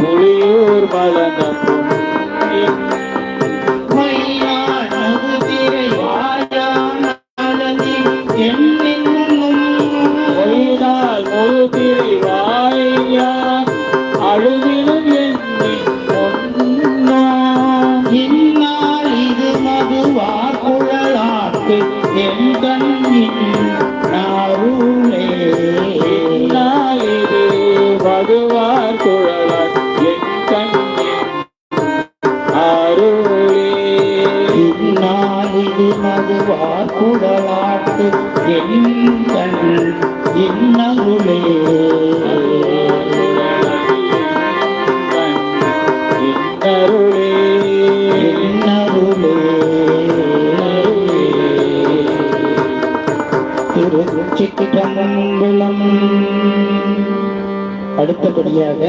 புலியூர் மலர்ந்த வாயா அழுதிலும் இந்நாள் இது மதுவா குழலாட்டு என் கண்ணின் நாருளே இது மதுவார் குழலார் என் கண்ணின் அருளே இந்நாள் இது மதுவா குழலாட்டு என் கண் இன்னருளே திருச்சிற்றம்பலம். அடுத்தபடியாக